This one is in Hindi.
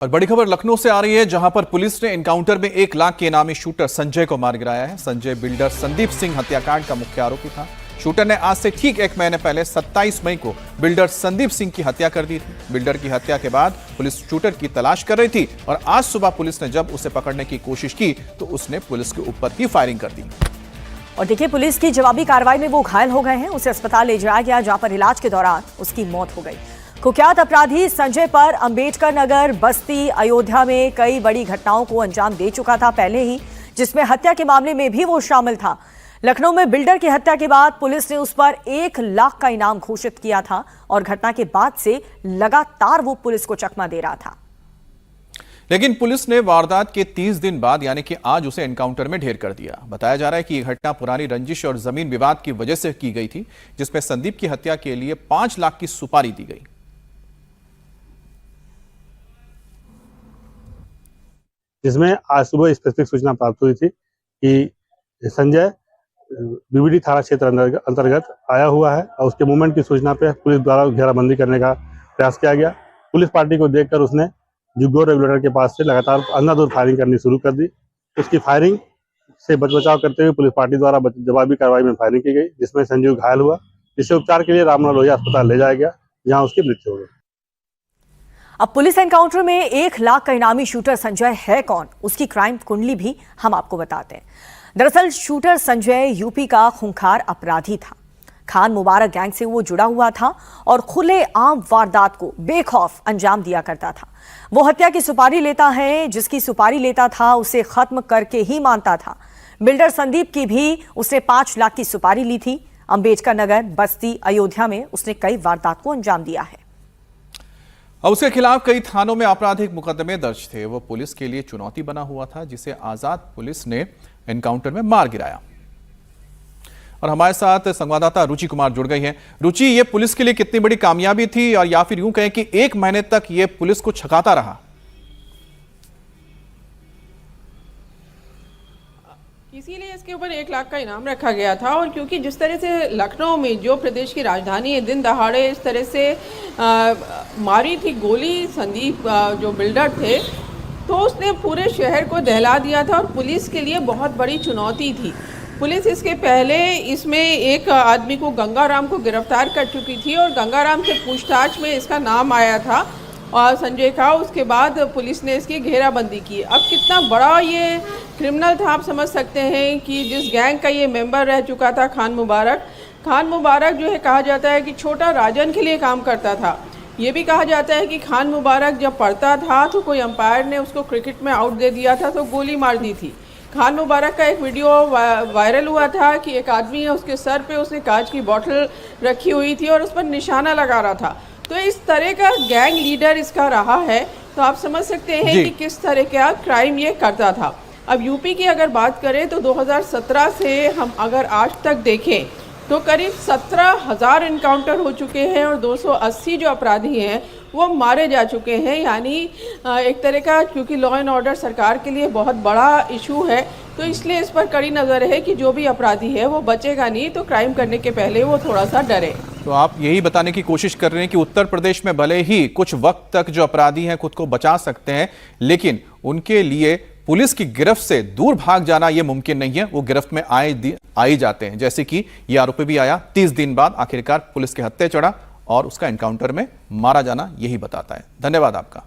और बड़ी खबर लखनऊ से आ रही है, जहां पर पुलिस ने एनकाउंटर में 1 लाख के इनामी शूटर संजय को मार गिराया है। संजय बिल्डर संदीप सिंह हत्याकांड का मुख्य आरोपी था। शूटर ने आज से ठीक 1 महीने पहले 27 मई को बिल्डर संदीप सिंह की हत्या कर दी थी। बिल्डर की हत्या के बाद पुलिस शूटर की तलाश कर रही थी और आज सुबह पुलिस ने जब उसे पकड़ने की कोशिश की तो उसने पुलिस के ऊपर ही फायरिंग कर दी। और देखिए, पुलिस की जवाबी कार्रवाई में वो घायल हो गए हैं। उसे अस्पताल ले जाया गया, जहां पर इलाज के दौरान उसकी मौत हो गई। कुख्यात अपराधी संजय पर अंबेडकर नगर, बस्ती, अयोध्या में कई बड़ी घटनाओं को अंजाम दे चुका था पहले ही, जिसमें हत्या के मामले में भी वो शामिल था। लखनऊ में बिल्डर की हत्या के बाद पुलिस ने उस पर 1 लाख का इनाम घोषित किया था और घटना के बाद से लगातार वो पुलिस को चकमा दे रहा था। लेकिन पुलिस ने वारदात के 30 दिन बाद यानी कि आज उसे एनकाउंटर में ढेर कर दिया। बताया जा रहा है कि यह घटना पुरानी रंजिश और जमीन विवाद की वजह से की गई थी, जिसमें संदीप की हत्या के लिए 5 लाख की सुपारी दी गई। जिसमें आज सुबह स्पेसिफिक सूचना प्राप्त हुई थी कि संजय बीबीडी थाना क्षेत्र अंतर्गत आया हुआ है और उसके मूवमेंट की सूचना पे पुलिस द्वारा घेराबंदी करने का प्रयास किया गया। पुलिस पार्टी को देखकर उसने जुग्गो रेगुलेटर के पास से लगातार अंधाधुंध फायरिंग करनी शुरू कर दी। उसकी फायरिंग से बचाव करते हुए पुलिस पार्टी द्वारा जवाबी कार्रवाई में फायरिंग की गई, जिसमें संजीव घायल हुआ, जिसे उपचार के लिए राममनोहर लोहिया अस्पताल ले जाया गया, जहाँ उसकी मृत्यु हो गई। अब पुलिस एनकाउंटर में 1 लाख का इनामी शूटर संजय है कौन, उसकी क्राइम कुंडली भी हम आपको बताते हैं। दरअसल शूटर संजय यूपी का खूंखार अपराधी था। खान मुबारक गैंग से वो जुड़ा हुआ था और खुले आम वारदात को बेखौफ अंजाम दिया करता था। वो हत्या की सुपारी लेता है, जिसकी सुपारी लेता था उसे खत्म करके ही मानता था। बिल्डर संदीप की भी उसने 5 लाख की सुपारी ली थी। अंबेडकर नगर, बस्ती, अयोध्या में उसने कई वारदात को अंजाम दिया है। अब उसके खिलाफ कई थानों में आपराधिक मुकदमे दर्ज थे। वो पुलिस के लिए चुनौती बना हुआ था, जिसे आजाद पुलिस ने एनकाउंटर में मार गिराया। और हमारे साथ संवाददाता रुचि कुमार जुड़ गई हैं। रुचि, ये पुलिस के लिए कितनी बड़ी कामयाबी थी, और या फिर यूं कहें कि 1 महीने तक ये पुलिस को छकाता रहा? इसीलिए इसके ऊपर 1 लाख का इनाम रखा गया था। और क्योंकि जिस तरह से लखनऊ में, जो प्रदेश की राजधानी है, दिन दहाड़े इस तरह से मारी थी गोली संदीप जो बिल्डर थे, तो उसने पूरे शहर को दहला दिया था और पुलिस के लिए बहुत बड़ी चुनौती थी। पुलिस इसके पहले इसमें एक आदमी को, गंगाराम को गिरफ्तार कर चुकी थी और गंगाराम से पूछताछ में इसका नाम आया था और संजय का। उसके बाद पुलिस ने इसकी घेराबंदी की। अब कितना बड़ा ये क्रिमिनल था आप समझ सकते हैं कि जिस गैंग का ये मेंबर रह चुका था खान मुबारक जो है, कहा जाता है कि छोटा राजन के लिए काम करता था। ये भी कहा जाता है कि खान मुबारक जब पढ़ता था तो कोई अंपायर ने उसको क्रिकेट में आउट दे दिया था तो गोली मार दी थी। खान मुबारक का एक वीडियो वायरल हुआ था कि एक आदमी है, उसके सर पे उसने कांच की बोतल रखी हुई थी और उस पर निशाना लगा रहा था। तो इस तरह का गैंग लीडर इसका रहा है, तो आप समझ सकते हैं कि किस तरह का क्राइम ये करता था। अब यूपी की अगर बात करें तो 2017 से हम अगर आज तक देखें तो करीब 17,000 इनकाउंटर हो चुके हैं और 280 जो अपराधी हैं वो मारे जा चुके हैं। यानी एक तरह का, क्योंकि लॉ एंड ऑर्डर सरकार के लिए बहुत बड़ा इशू है, तो इसलिए इस पर कड़ी नज़र है कि जो भी अपराधी है वो बचेगा नहीं, तो क्राइम करने के पहले वो थोड़ा सा डरे। तो आप यही बताने की कोशिश कर रहे हैं कि उत्तर प्रदेश में भले ही कुछ वक्त तक जो अपराधी हैं खुद को बचा सकते हैं, लेकिन उनके लिए पुलिस की गिरफ्त से दूर भाग जाना यह मुमकिन नहीं है। वो गिरफ्त में आए जाते हैं, जैसे कि ये आरोपी भी आया 30 दिन बाद, आखिरकार पुलिस के हत्थे चढ़ा और उसका एनकाउंटर में मारा जाना यही बताता है। धन्यवाद आपका।